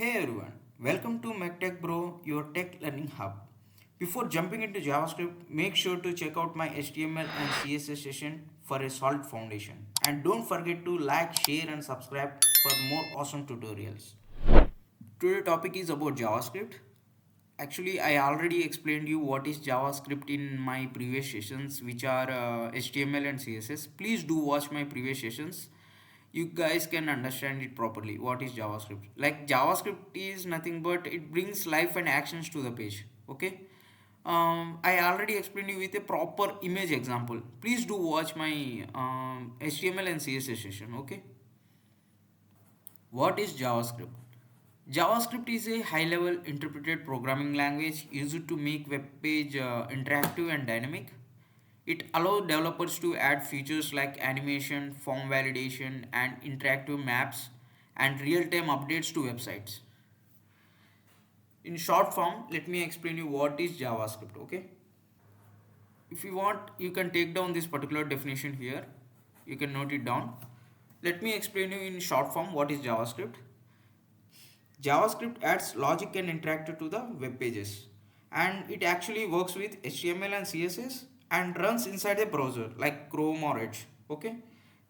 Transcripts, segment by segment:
Hey everyone, welcome to Mech Tech Bro, your tech learning hub. Before jumping into JavaScript, make sure to check out my HTML and CSS session for a solid foundation. And don't forget to like, share, and subscribe for more awesome tutorials. Today's topic is about JavaScript. Actually, I already explained you what is JavaScript in my previous sessions, which are HTML and CSS. Please do watch my previous sessions. You guys can understand it properly. What is JavaScript? Like JavaScript is nothing but it brings life and actions to the page. Okay. I already explained you with a proper image example. Please do watch my HTML and CSS session. Okay. What is JavaScript? JavaScript is a high-level interpreted programming language used to make web page interactive and dynamic. It allows developers to add features like animation, form validation, and interactive maps and real-time updates to websites. In short form, let me explain you what is JavaScript. Okay. If you want, you can take down this particular definition here. You can note it down. Let me explain you in short form what is JavaScript. JavaScript adds logic and interactive to the web pages, and it actually works with HTML and CSS and runs inside a browser like Chrome or Edge. Okay,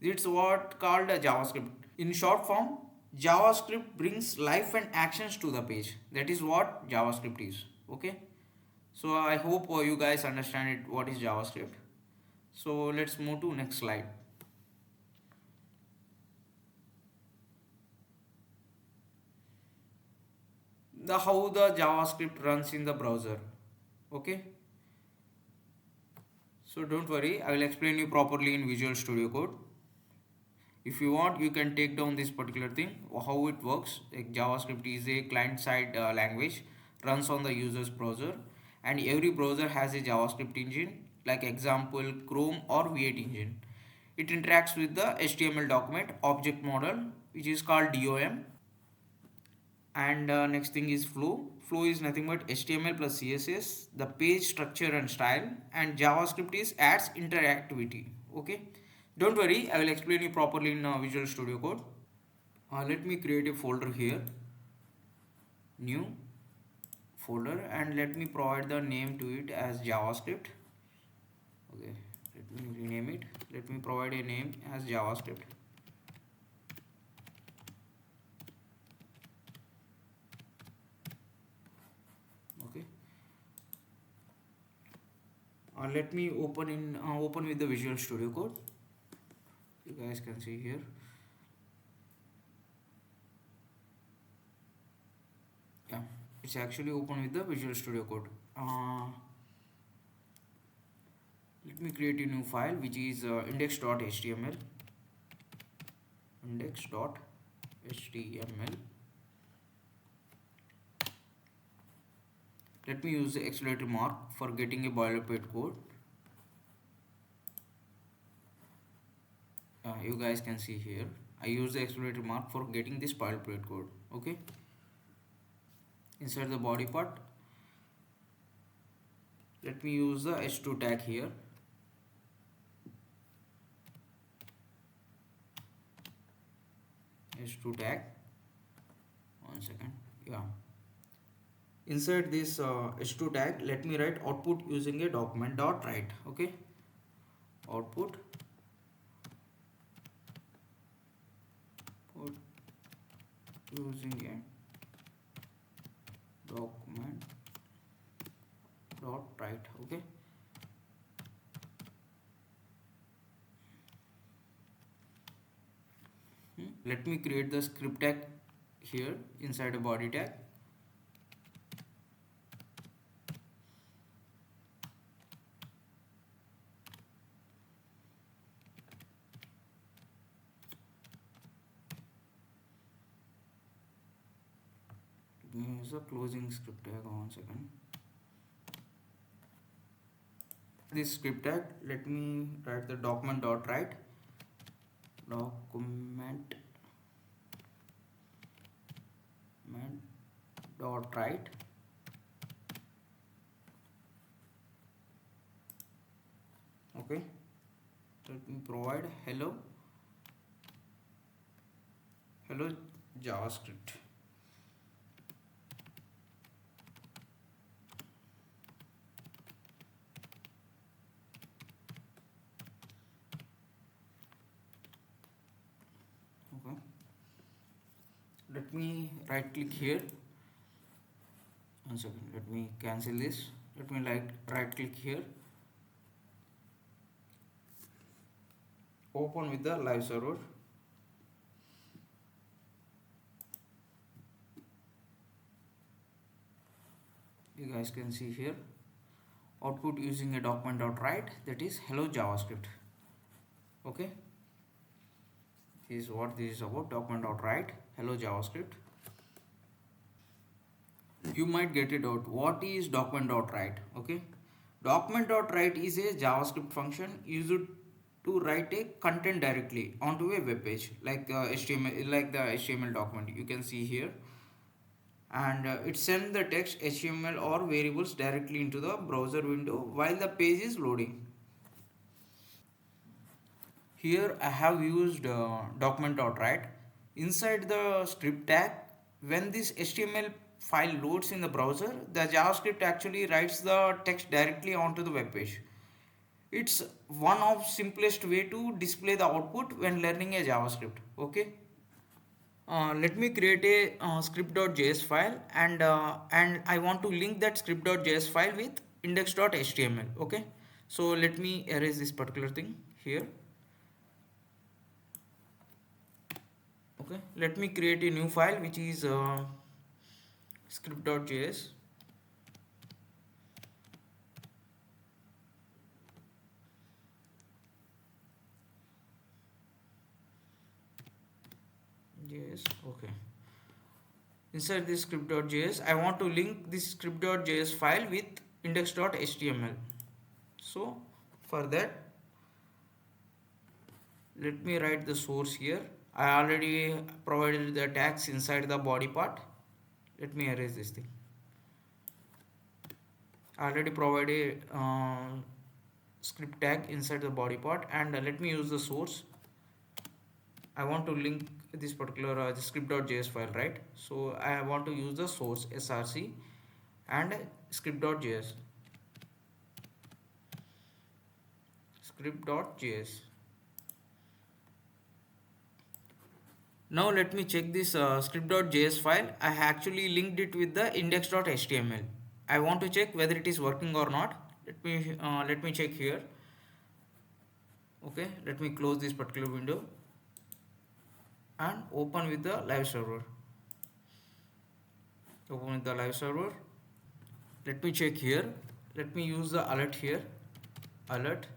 it's what called a JavaScript. In short form, JavaScript brings life and actions to the page. That is what JavaScript is. Okay, so I hope you guys understand it. What is JavaScript? So let's move to next slide. The how the JavaScript runs in the browser. Okay, so don't worry, I will explain you properly in Visual Studio Code. If you want, you can take down this particular thing, how it works. Like JavaScript is a client-side language, runs on the user's browser, and every browser has a JavaScript engine, like example Chrome or V8 engine. It interacts with the HTML document object model, which is called DOM, and next thing is flow is nothing but HTML plus CSS, the page structure and style, and JavaScript is adds interactivity. Okay, don't worry, I will explain you properly in Visual Studio Code. Let me create a folder here, new folder, and let me provide the name to it as JavaScript. Okay, let me rename it. Let me provide a name as JavaScript. Okay, let me open with the Visual Studio Code. You guys can see here. Yeah, it's actually open with the Visual Studio Code. Let me create a new file which is index.html. Index.html. Let me use the exclamation mark for getting a boilerplate code. You guys can see here, I use the exclamation mark for getting this boilerplate code. Okay, inside the body part, let me use the h2 tag here. h2 tag, one second. Yeah, inside this h2 tag, let me write output using a document dot write. Okay, output using a document dot write. Okay, let me create the script tag here inside a body tag. Use a closing script tag, one second. This script tag, let me write the document dot write, document dot write. Okay, let me provide hello JavaScript. let me right click here. One second, let me cancel this. Let me right click here, open with the live server. You guys can see here output using a document.write, that is hello JavaScript. Okay, this is what this is about, document.write hello JavaScript. You might get it out, what is document.write? Okay, document.write is a JavaScript function used to write a content directly onto a web page, like HTML, like the HTML document you can see here, and it sends the text, HTML or variables directly into the browser window while the page is loading. Here I have used document.write. Inside the script tag, when this HTML file loads in the browser, the JavaScript actually writes the text directly onto the web page. It's one of simplest way to display the output when learning a JavaScript. Okay. Let me create a script.js file, and I want to link that script.js file with index.html. Okay, so let me erase this particular thing here. Okay, let me create a new file which is script.js. Yes, okay. Inside this script.js, I want to link this script.js file with index.html. So for that, let me write the source here. I already provided the tags inside the body part. Let me erase this thing. I already provided script tag inside the body part, and let me use the source. I want to link this particular script.js file, right? So I want to use the source src and script.js. Script.js. Now let me check this script.js file. I actually linked it with the index.html. I want to check whether it is working or not. Let me check here. Okay, let me close this particular window and open with the live server. Open with the live server. Let me check here. Let me use the alert here. Alert.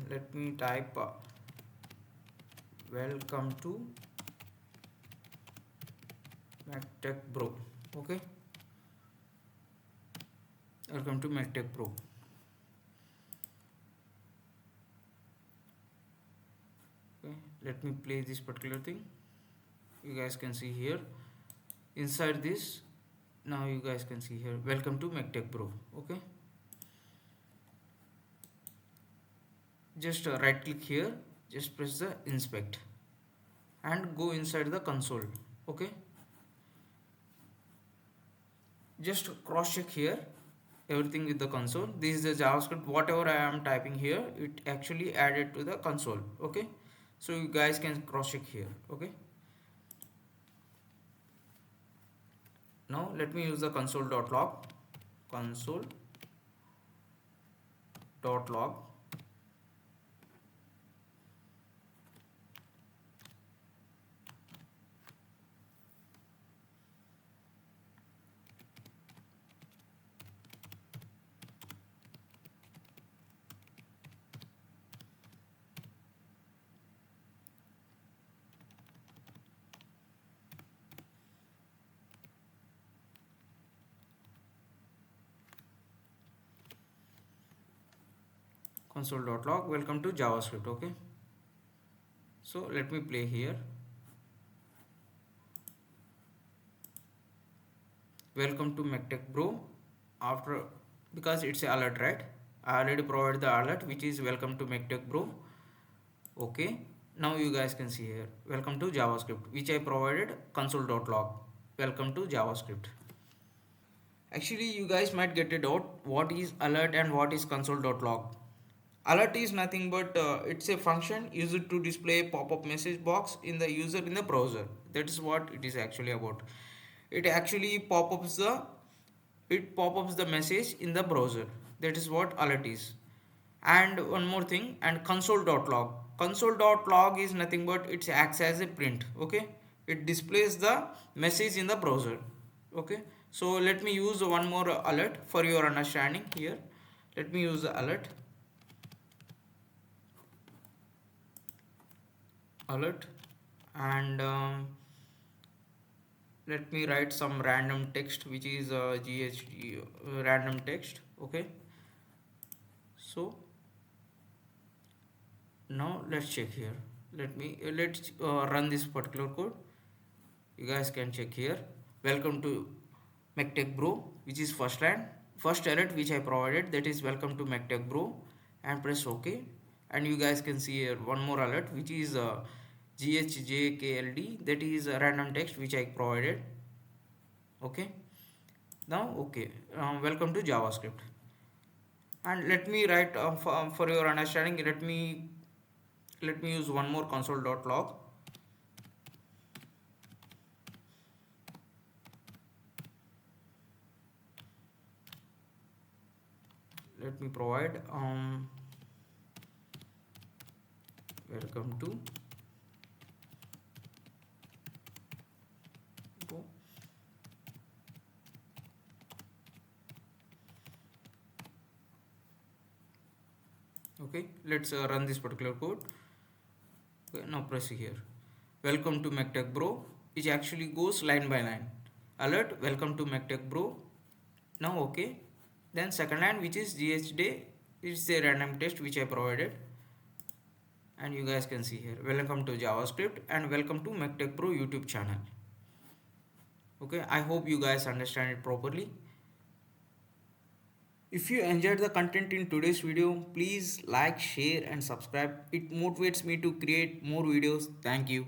Let me type welcome to Mech Bro. Okay, welcome to Mech Pro. Okay, let me play this particular thing. You guys can see here inside this. Now you guys can see here welcome to Mech Pro. Okay, just right click here, just press the inspect and go inside the console. Okay, just cross check here everything with the console. This is the JavaScript, whatever I am typing here, it actually added to the console. Okay, so you guys can cross check here. Okay, now let me use the console.log. Console.log. Console.log welcome to JavaScript. Okay, so let me play here. Welcome to Mech Bro. After, because it's a alert, right? I already provided the alert which is welcome to Mech Bro. Okay, now you guys can see here welcome to JavaScript, which I provided console.log. Welcome to JavaScript. Actually, you guys might get a doubt what is alert and what is console.log. Alert is nothing but it's a function used to display a pop-up message box in the user in the browser. That is what it is actually about. It actually pop-ups the message in the browser. That is what alert is. And one more thing, and console.log. Console.log is nothing but it acts as a print. Okay, it displays the message in the browser. Okay, so let me use one more alert for your understanding here. Let me use the alert and let me write some random text which is ghd random text. Okay, so now let's check here. Let's run this particular code. You guys can check here. Welcome to MechTech Bro, which is first alert which I provided, that is welcome to MechTech Bro, and press OK. And you guys can see here one more alert which is ghjkld, that is a random text which I provided. Okay, now okay, welcome to JavaScript. And let me write for your understanding, let me use one more console.log. Let me provide welcome to Go. Okay, let's run this particular code. Okay, now press here. Welcome to MechTech Bro, which actually goes line by line. Alert, welcome to MechTech Bro. Now okay. Then second line which is ghday, it's a random text which I provided. And you guys can see here, welcome to JavaScript and welcome to MechTech Pro YouTube channel. Okay, I hope you guys understand it properly. If you enjoyed the content in today's video, please like, share and subscribe. It motivates me to create more videos. Thank you.